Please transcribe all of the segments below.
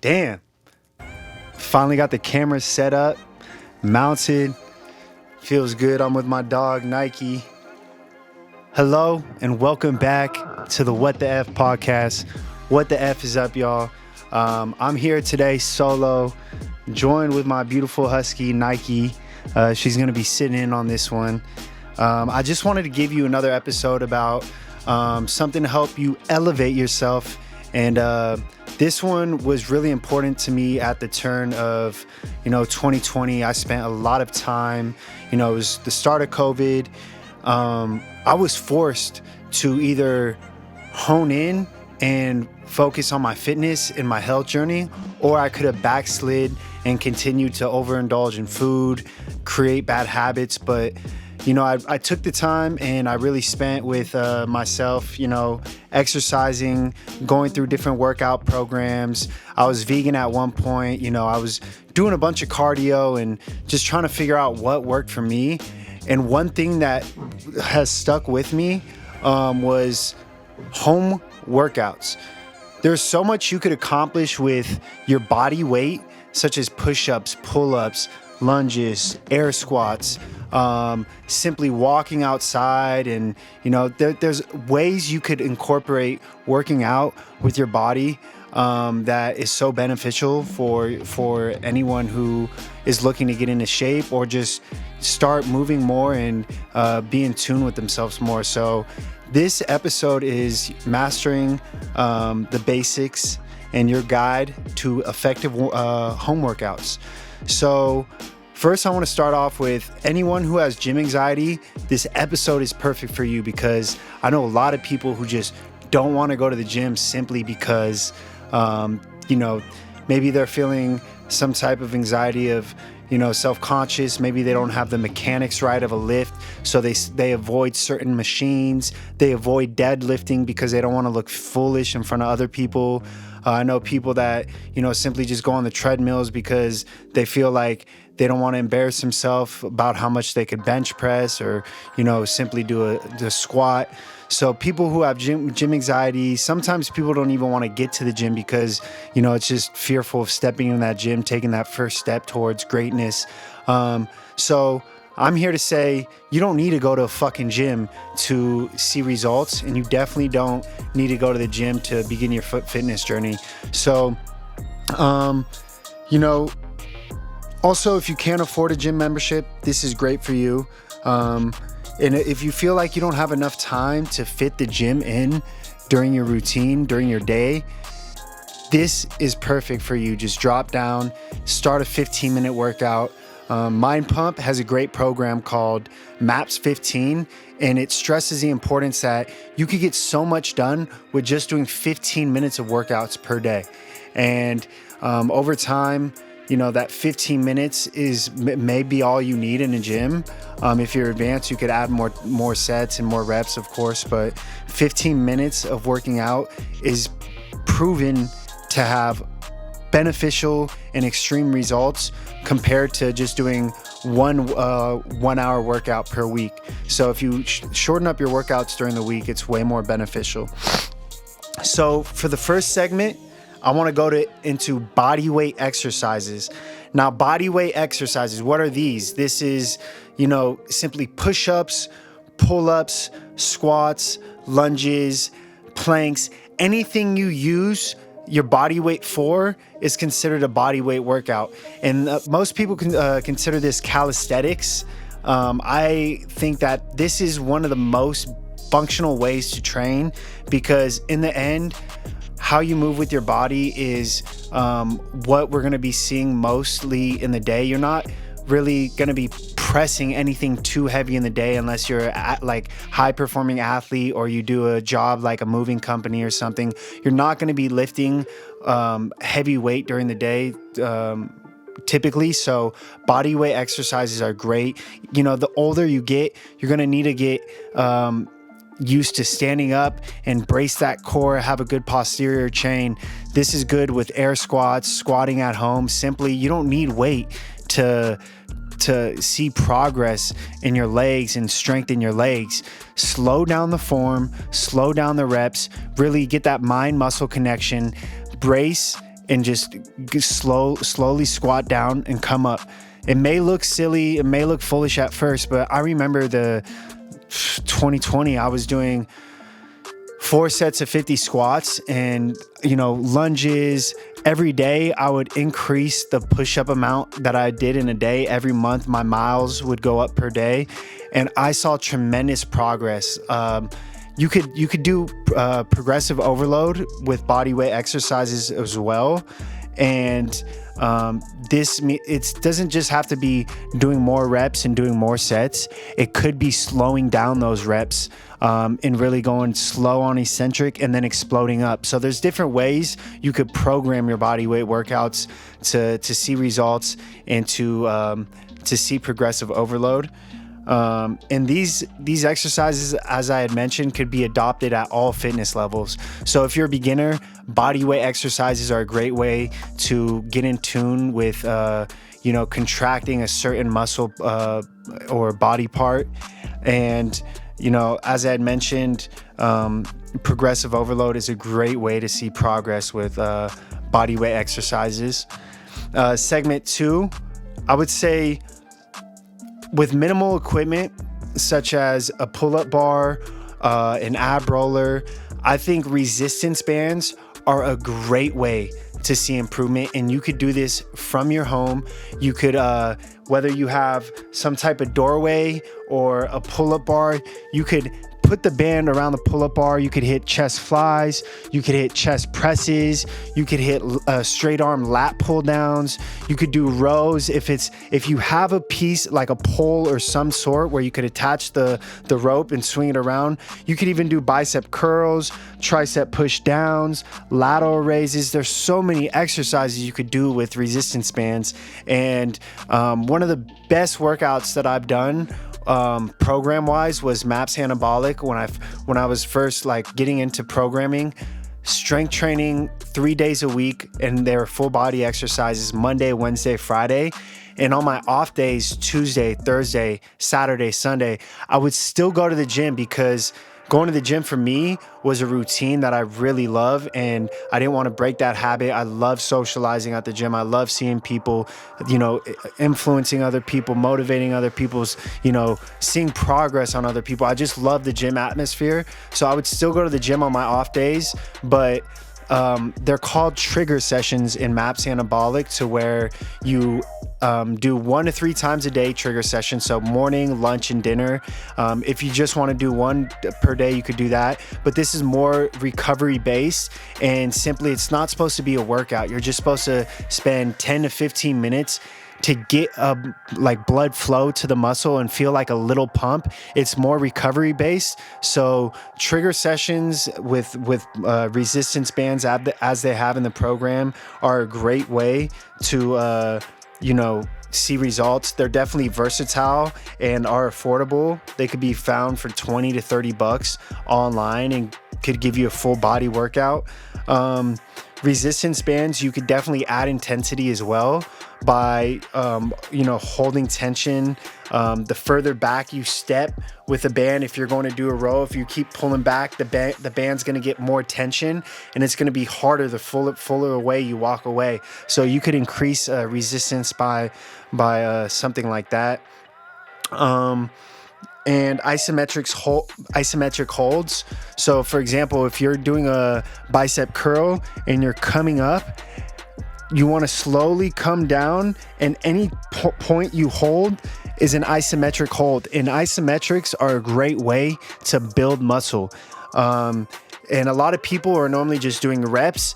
Damn. Finally got the camera set up, mounted. Feels good. I'm with my dog, Nike. Hello and welcome back to the What the F podcast. What the F is up, y'all? I'm here today solo, joined with my beautiful husky, Nike. She's going to be sitting in on this one. I just wanted to give you another episode about something to help you elevate yourself. And this one was really important to me at the turn of, 2020. I spent a lot of time, it was the start of COVID. I was forced to either hone in and focus on my fitness and my health journey, or I could have backslid and continued to overindulge in food, create bad habits. But I took the time and I really spent with myself, exercising, going through different workout programs. I was vegan at one point. I was doing a bunch of cardio and just trying to figure out what worked for me. And one thing that has stuck with me was home workouts. There's so much you could accomplish with your body weight, such as push-ups, pull-ups, lunges, air squats, simply walking outside. And there's ways you could incorporate working out with your body that is so beneficial for anyone who is looking to get into shape or just start moving more and be in tune with themselves more. So this episode is mastering the basics and your guide to effective home workouts. So first, I want to start off with anyone who has gym anxiety. This episode is perfect for you because I know a lot of people who just don't want to go to the gym simply because, maybe they're feeling some type of anxiety of, self-conscious. Maybe they don't have the mechanics right of a lift. So they avoid certain machines. They avoid deadlifting because they don't want to look foolish in front of other people. I know people that, simply just go on the treadmills because they feel like they don't want to embarrass themselves about how much they could bench press or, simply do the squat. So people who have gym anxiety, sometimes people don't even want to get to the gym because, it's just fearful of stepping in that gym, taking that first step towards greatness. So I'm here to say you don't need to go to a fucking gym to see results, and you definitely don't need to go to the gym to begin your fitness journey. So, also, if you can't afford a gym membership, this is great for you. And if you feel like you don't have enough time to fit the gym in during your routine, during your day, this is perfect for you. Just drop down, start a 15-minute workout. Mind Pump has a great program called MAPS 15, and it stresses the importance that you could get so much done with just doing 15 minutes of workouts per day. And over time, that 15 minutes is maybe all you need in a gym. If you're advanced, you could add more sets and more reps, of course, but 15 minutes of working out is proven to have beneficial and extreme results compared to just doing one hour workout per week. So if you shorten up your workouts during the week, it's way more beneficial. So for the first segment, I want to go into body weight exercises. Now, body weight exercises, what are these? This is, simply push-ups, pull-ups, squats, lunges, planks. Anything you use your body weight for is considered a body weight workout. And most people consider this calisthenics. I think that this is one of the most functional ways to train because in the end, how you move with your body is what we're going to be seeing mostly in the day. You're not really going to be pressing anything too heavy in the day unless you're like high performing athlete or you do a job like a moving company or something. You're not going to be lifting heavy weight during the day typically. So body weight exercises are great. The older you get, you're going to need to get used to standing up and brace that core, have a good posterior chain. This is good with air squats, squatting at home. Simply, you don't need weight to see progress in your legs and strengthen your legs. Slow down the form, slow down the reps, really get that mind muscle connection, brace and just slowly squat down and come up. It may look silly, it may look foolish at first, but I remember the 2020, I was doing 4 sets of 50 squats and, lunges. Every day I would increase the push-up amount that I did in a day. Every month my miles would go up per day, and I saw tremendous progress. You could do progressive overload with body weight exercises as well, and it doesn't just have to be doing more reps and doing more sets. It could be slowing down those reps and really going slow on eccentric and then exploding up. So there's different ways you could program your body weight workouts to see results and to see progressive overload. And these exercises, as I had mentioned, could be adopted at all fitness levels. So if you're a beginner, body weight exercises are a great way to get in tune with, contracting a certain muscle or body part. And, as I had mentioned, progressive overload is a great way to see progress with body weight exercises. Segment 2, I would say, with minimal equipment, such as a pull-up bar, an ab roller, I think resistance bands are a great way to see improvement. And you could do this from your home. You could, whether you have some type of doorway or a pull-up bar, you could put the band around the pull-up bar. You could hit chest flies, you could hit chest presses, you could hit straight arm lat pull downs, you could do rows. If you have a piece like a pole or some sort where you could attach the rope and swing it around, you could even do bicep curls, tricep push downs, lateral raises. There's so many exercises you could do with resistance bands. And one of the best workouts that I've done program wise was MAPS Anabolic when I was first getting into programming. Strength training 3 days a week, and they were full body exercises Monday, Wednesday, Friday. And on my off days, Tuesday, Thursday, Saturday, Sunday, I would still go to the gym, because going to the gym for me was a routine that I really love, and I didn't want to break that habit. I love socializing at the gym. I love seeing people, influencing other people, motivating other people's, seeing progress on other people. I just love the gym atmosphere. So I would still go to the gym on my off days, but they're called trigger sessions in MAPS Anabolic, to where you do 1 to 3 times a day trigger session. So morning, lunch, and dinner. If you just want to do 1 per day, you could do that. But this is more recovery based, and simply, it's not supposed to be a workout. You're just supposed to spend 10 to 15 minutes to get blood flow to the muscle and feel like a little pump. It's more recovery based. So trigger sessions with resistance bands, as they have in the program, are a great way to see results. They're definitely versatile and are affordable. They could be found for $20 to $30 online and could give you a full body workout. Resistance bands, you could definitely add intensity as well by holding tension. The further back you step with a band, if you're going to do a row, if you keep pulling back, the band's going to get more tension, and it's going to be harder the fuller away you walk away. So you could increase resistance by something like that. And isometric holds. So for example, if you're doing a bicep curl and you're coming up, you want to slowly come down, and any point you hold is an isometric hold. And isometrics are a great way to build muscle. And a lot of people are normally just doing reps.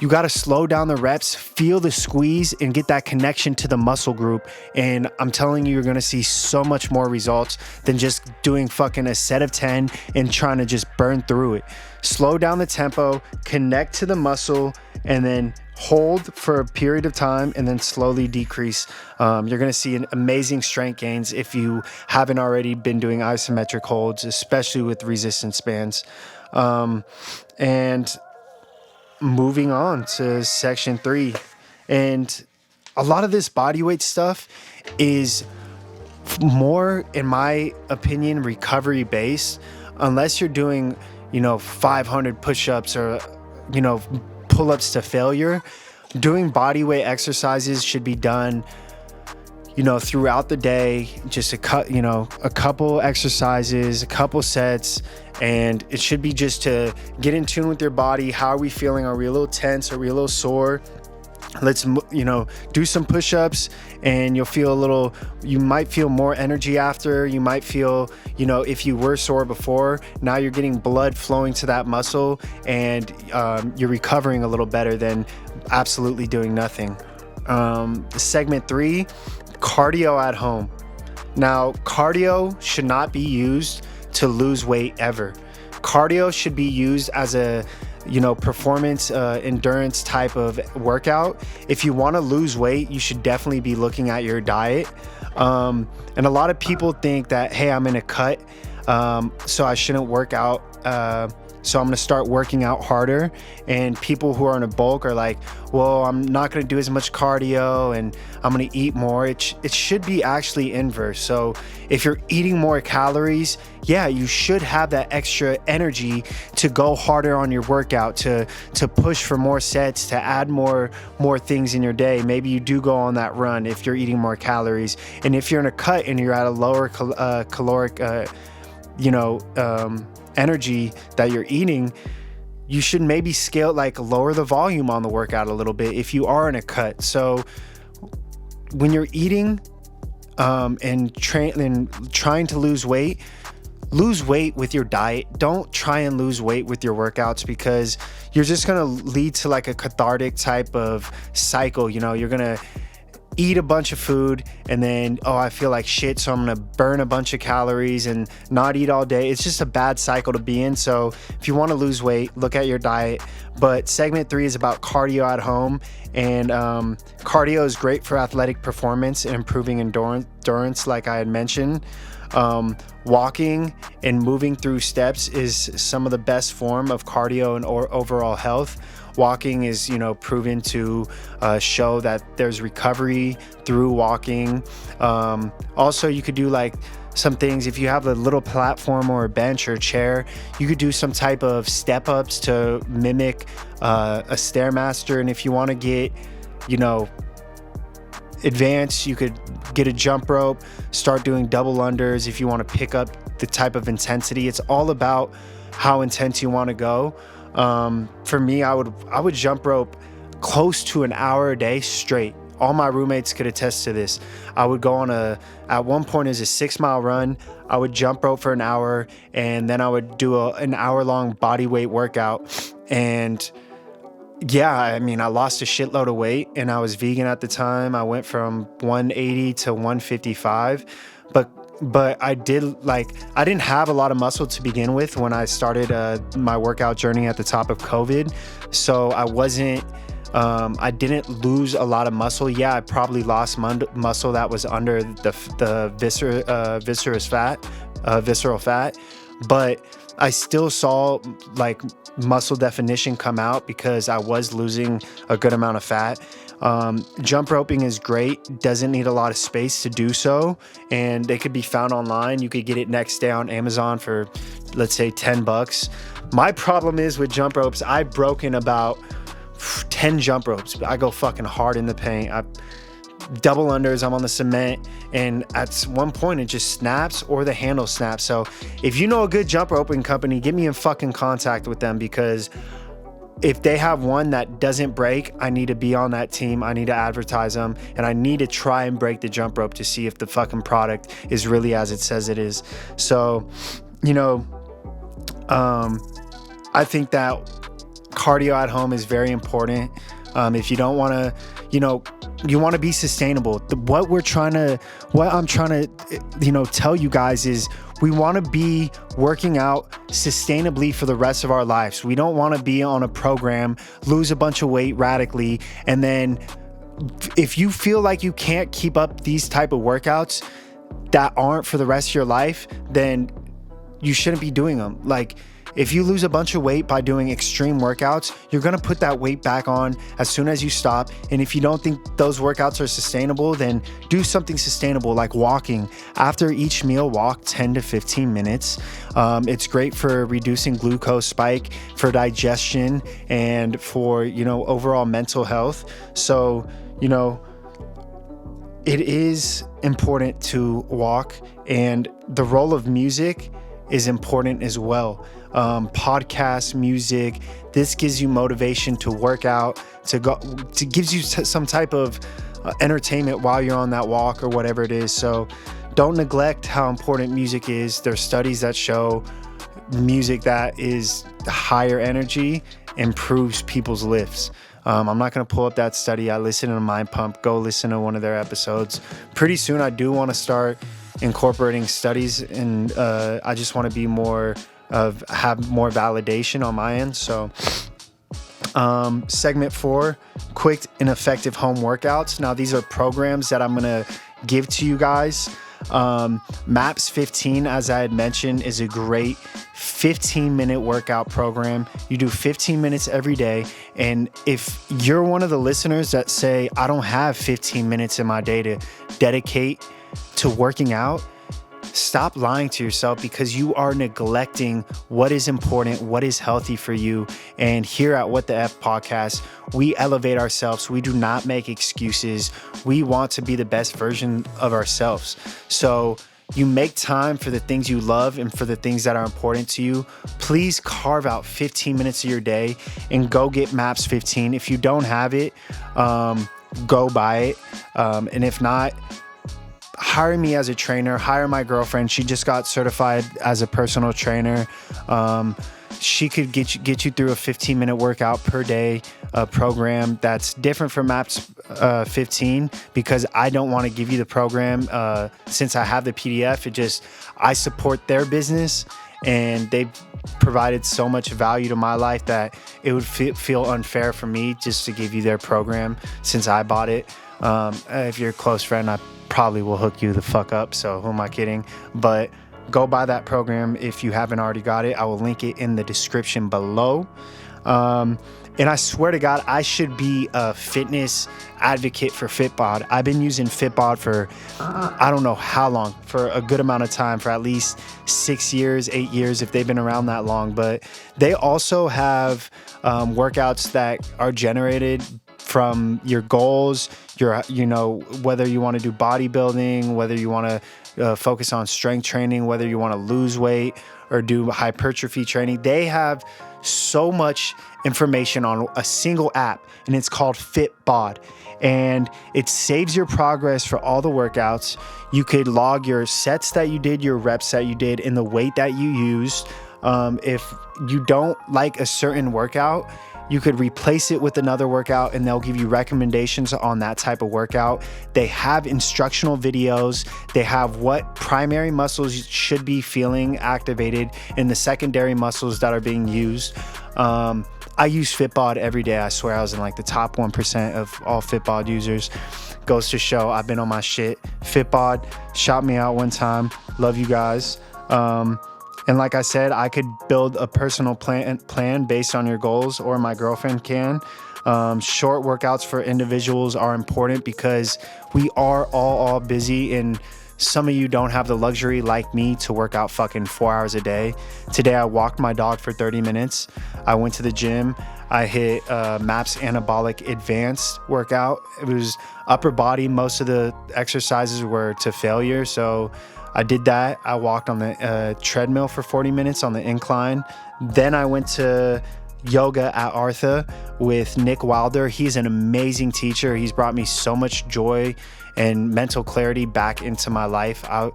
You got to slow down the reps, feel the squeeze, and get that connection to the muscle group. And I'm telling you, you're going to see so much more results than just doing fucking a set of 10 and trying to just burn through it. Slow down the tempo, connect to the muscle, and then hold for a period of time, and then slowly decrease. You're going to see an amazing strength gains if you haven't already been doing isometric holds, especially with resistance bands. And moving on to section 3, and a lot of this body weight stuff is more, in my opinion, recovery based. Unless you're doing 500 push-ups or pull-ups to failure, Doing body weight exercises should be done, throughout the day, just a couple exercises, a couple sets, and it should be just to get in tune with your body. How are we feeling? Are we a little tense? Are we a little sore? Let's, do some push-ups, and you might feel more energy after. You might feel, if you were sore before, now you're getting blood flowing to that muscle, and you're recovering a little better than absolutely doing nothing. Segment 3, cardio at home. Now, cardio should not be used to lose weight ever. Cardio should be used as a performance endurance type of workout. If you want to lose weight, you should definitely be looking at your diet. And a lot of people think that, hey, I'm in a cut, so I shouldn't work out. So I'm going to start working out harder. And people who are in a bulk are like, well, I'm not going to do as much cardio and I'm going to eat more. It should be actually inverse. So if you're eating more calories, yeah, you should have that extra energy to go harder on your workout, to push for more sets, to add more things in your day. Maybe you do go on that run if you're eating more calories. And if you're in a cut and you're at a lower caloric, energy that you're eating, you should maybe lower the volume on the workout a little bit if you are in a cut. So when you're eating and trying to lose weight with your diet. Don't try and lose weight with your workouts, because you're just gonna lead to like a cathartic type of cycle. You're gonna eat a bunch of food and then, I feel like shit, so I'm gonna burn a bunch of calories and not eat all day. It's just a bad cycle to be in. So if you want to lose weight, look at your diet. But segment 3 is about cardio at home, and cardio is great for athletic performance and improving endurance, like I had mentioned. Walking and moving through steps is some of the best form of cardio and overall health. Walking is, proven to show that there's recovery through walking. Also, you could do like some things. If you have a little platform or a bench or a chair, you could do some type of step ups to mimic a Stairmaster. And if you want to get, advanced, you could get a jump rope, start doing double unders if you want to pick up the type of intensity. It's all about how intense you want to go. For me, I would jump rope close to an hour a day straight. All my roommates could attest to this. I would go at one point as a 6-mile run. I would jump rope for an hour, and then I would do an hour-long body weight workout. And yeah, I lost a shitload of weight, and I was vegan at the time. I went from 180 to 155, but I didn't have a lot of muscle to begin with when I started my workout journey at the top of COVID. So I didn't lose a lot of muscle. Yeah, I probably lost muscle that was under the visceral fat, but I still saw like muscle definition come out because I was losing a good amount of fat. Jump roping is great, doesn't need a lot of space to do so, and it could be found online. You could get it next day on Amazon for, let's say, $10. My problem is with jump ropes, I've broken about 10 jump ropes. I go fucking hard in the paint. Double unders, I'm on the cement, and at one point it just snaps or the handle snaps. So if you know a good jump roping company, get me in fucking contact with them, because if they have one that doesn't break, I need to be on that team. I need to advertise them, and I need to try and break the jump rope to see if the fucking product is really as it says it is. So, I think that cardio at home is very important. If you don't want to, you want to be sustainable. What I'm trying to, tell you guys is we want to be working out sustainably for the rest of our lives. We don't want to be on a program, lose a bunch of weight radically, and then if you feel like you can't keep up these type of workouts that aren't for the rest of your life, then you shouldn't be doing them. Like, if you lose a bunch of weight by doing extreme workouts, you're gonna put that weight back on as soon as you stop. And if you don't think those workouts are sustainable, then do something sustainable like walking. After each meal, walk 10 to 15 minutes. It's great for reducing glucose spike, for digestion, and for, overall mental health. So, it is important to walk, and the role of music is important as well. Podcast, music, this gives you motivation to work out, to gives you some type of entertainment while you're on that walk or whatever it is. So don't neglect how important music is. There's studies that show music that is higher energy improves people's lifts. I'm not going to pull up that study. I listened to Mind Pump. Go listen to one of their episodes. Pretty soon I do want to start incorporating studies, and I just want to be have more validation on my end. So segment 4, quick and effective home workouts. Now these are programs that I'm going to give to you guys. MAPS 15, as I had mentioned, is a great 15-minute workout program. You do 15 minutes every day. And if you're one of the listeners that say, I don't have 15 minutes in my day to dedicate to working out, stop lying to yourself, because you are neglecting what is important, what is healthy for you. And here at What the F Podcast, we elevate ourselves. We do not make excuses. We want to be the best version of ourselves. So you make time for the things you love and for the things that are important to you. Please carve out 15 minutes of your day and go get MAPS 15. If you don't have it, go buy it. And if not, hire me as a trainer, hire my girlfriend. She just got certified as a personal trainer. She could get you through a 15-minute workout per day program that's different from MAPS 15, because I don't want to give you the program since I have the PDF. I support their business, and they've provided so much value to my life that it would feel unfair for me just to give you their program since I bought it. If you're a close friend, I probably will hook you the fuck up. So who am I kidding? But go buy that program if you haven't already got it. I will link it in the description below. And I swear to God, I should be a fitness advocate for Fitbod. I've been using Fitbod for I don't know how long, for a good amount of time, for at least 6 years, 8 years, if they've been around that long. But they also have workouts that are generated from your goals, whether you want to do bodybuilding, whether you want to focus on strength training, whether you want to lose weight or do hypertrophy training. They have so much information on a single app, and it's called Fitbod, and it saves your progress for all the workouts. You could log your sets that you did, your reps that you did, and the weight that you used. If you don't like a certain workout, you could replace it with another workout, and they'll give you recommendations on that type of workout. They have instructional videos. They have what primary muscles should be feeling activated and the secondary muscles that are being used. I use Fitbod every day. I swear I was in like the top 1% of all Fitbod users. Goes to show I've been on my shit. Fitbod, shot me out one time. Love you guys. And like I said, I could build a personal plan based on your goals, or my girlfriend can. Short workouts for individuals are important because we are all busy, and some of you don't have the luxury like me to work out fucking 4 hours a day. Today I walked my dog for 30 minutes. I went to the gym. I hit MAPS Anabolic Advanced workout. It was upper body. Most of the exercises were to failure, so I did that. I walked on the treadmill for 40 minutes on the incline. Then I went to yoga at Artha with Nick Wilder. He's an amazing teacher. He's brought me so much joy and mental clarity back into my life. I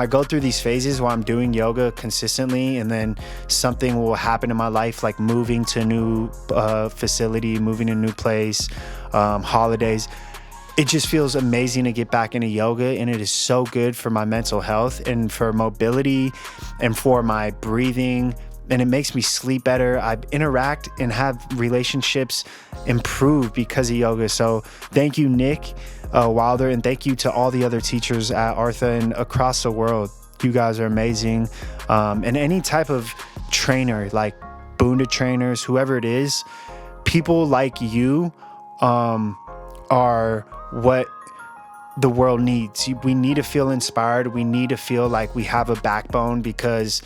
go through these phases where I'm doing yoga consistently, and then something will happen in my life, like moving to a new facility, moving to a new place, holidays. It just feels amazing to get back into yoga, and it is so good for my mental health and for mobility and for my breathing, and it makes me sleep better. I interact and have relationships improve because of yoga. So thank you, Nick Wilder, and thank you to all the other teachers at Artha and across the world. You guys are amazing. And any type of trainer, like Boonda trainers, whoever it is, people like you are what the world needs. We need to feel inspired. We need to feel like we have a backbone, because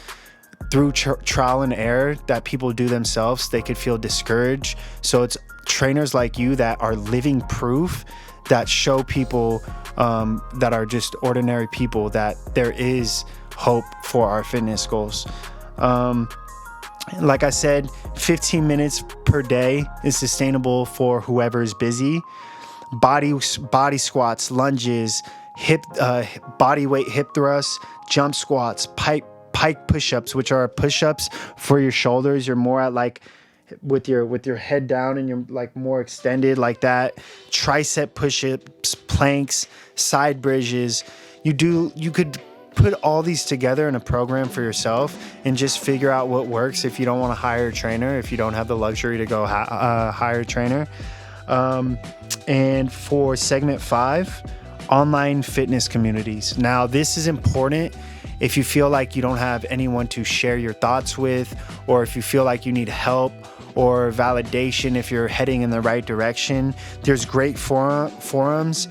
through trial and error that people do themselves, they could feel discouraged. So it's trainers like you that are living proof, that show people that are just ordinary people that there is hope for our fitness goals. Like I said, 15 minutes per day is sustainable for whoever is busy. Body squats, lunges, body weight hip thrusts, jump squats, pike push-ups, which are push-ups for your shoulders. You're more at like with your head down and you're like more extended like that. Tricep push-ups, planks, side bridges. You could put all these together in a program for yourself and just figure out what works if you don't want to hire a trainer, if you don't have the luxury to go hire a trainer. And for segment 5, online fitness communities. Now, this is important if you feel like you don't have anyone to share your thoughts with, or if you feel like you need help or validation if you're heading in the right direction. There's great forums.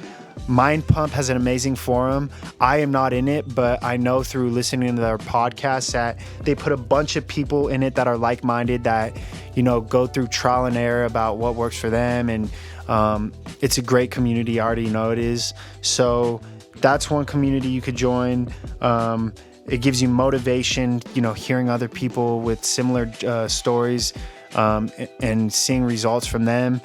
Mind Pump has an amazing forum. I am not in it, but I know through listening to their podcast that they put a bunch of people in it that are like-minded, that, you know, go through trial and error about what works for them. And it's a great community. I already know it is. So that's one community you could join. It gives you motivation, you know, hearing other people with similar stories and seeing results from them.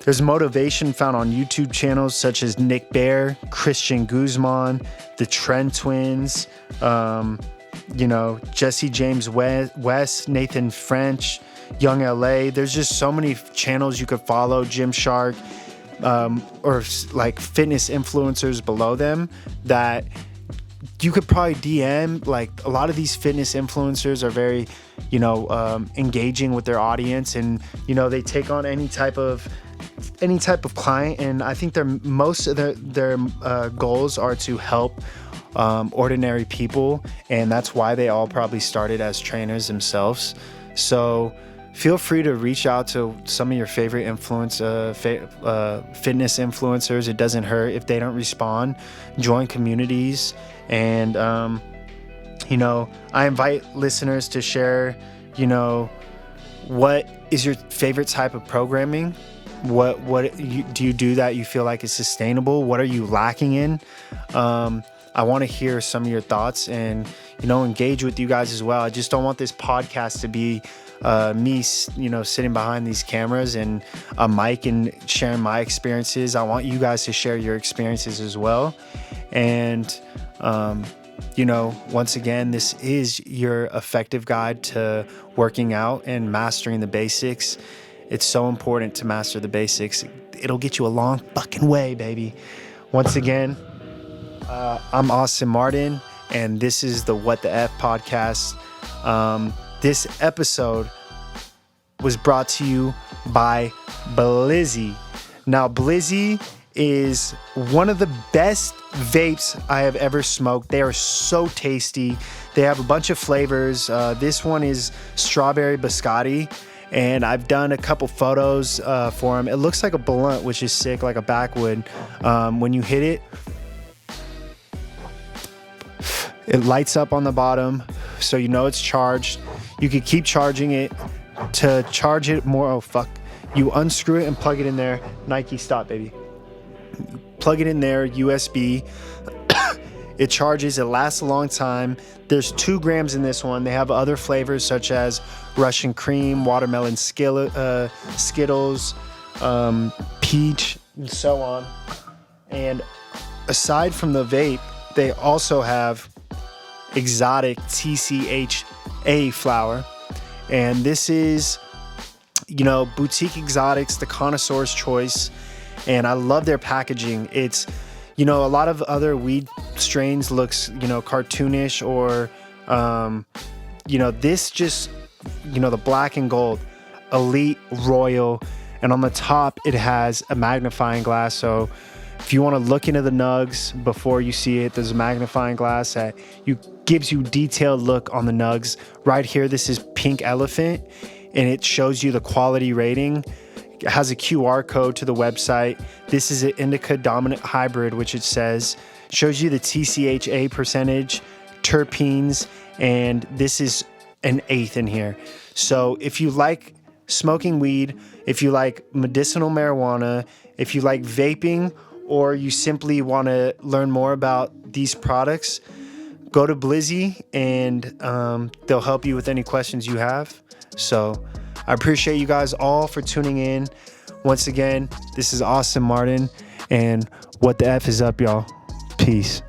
There's motivation found on YouTube channels such as Nick Bear, Christian Guzman, the Trend Twins, you know, Jesse James West, Nathan French, Young LA. There's just so many channels you could follow, Gymshark, or like fitness influencers below them that you could probably DM. Like, a lot of these fitness influencers are very, you know, engaging with their audience, and, you know, they take on any type of client. And I think most of their goals are to help ordinary people, and that's why they all probably started as trainers themselves. So feel free to reach out to some of your favorite fitness influencers. It doesn't hurt if they don't respond. Join communities. And you know, I invite listeners to share, you know, what is your favorite type of programming? What do you do that you feel like is sustainable? What are you lacking in? I want to hear some of your thoughts and, you know, engage with you guys as well. I just don't want this podcast to be me, you know, sitting behind these cameras and a mic and sharing my experiences. I want you guys to share your experiences as well. And, you know, once again, this is your effective guide to working out and mastering the basics. It's so important to master the basics. It'll get you a long fucking way, baby. Once again, I'm Austin Martin, and this is the What the F podcast. This episode was brought to you by Blizzy. Now, Blizzy is one of the best vapes I have ever smoked. They are so tasty. They have a bunch of flavors. This one is strawberry biscotti, and I've done a couple photos for them. It looks like a blunt, which is sick, like a backwood. When you hit it, it lights up on the bottom, so you know it's charged. You could keep charging it. To charge it more, oh fuck, you unscrew it and plug it in there. Nike, stop, baby. Plug it in there, USB. It charges, it lasts a long time. There's 2 grams in this one. They have other flavors such as Russian cream, watermelon Skittles, peach, and so on. And aside from the vape, they also have exotic TCHA flower. And this is, you know, boutique exotics, the connoisseur's choice. And I love their packaging. It's, you know, a lot of other weed strains looks, you know, cartoonish, or, you know, this just, you know, the black and gold, elite, royal. And on the top, it has a magnifying glass. So If you want to look into the nugs before you see it, there's a magnifying glass that gives you detailed look on the nugs. Right here, this is Pink Elephant, and it shows you the quality rating. It has a QR code to the website. This is an indica dominant hybrid, which it shows you the TCHA percentage, terpenes, and this is an 1/8 in here. So if you like smoking weed, if you like medicinal marijuana, if you like vaping, or you simply want to learn more about these products, go to Blizzy and they'll help you with any questions you have. So I appreciate you guys all for tuning in. Once again, this is Austin Martin, and what the F is up, y'all? Peace.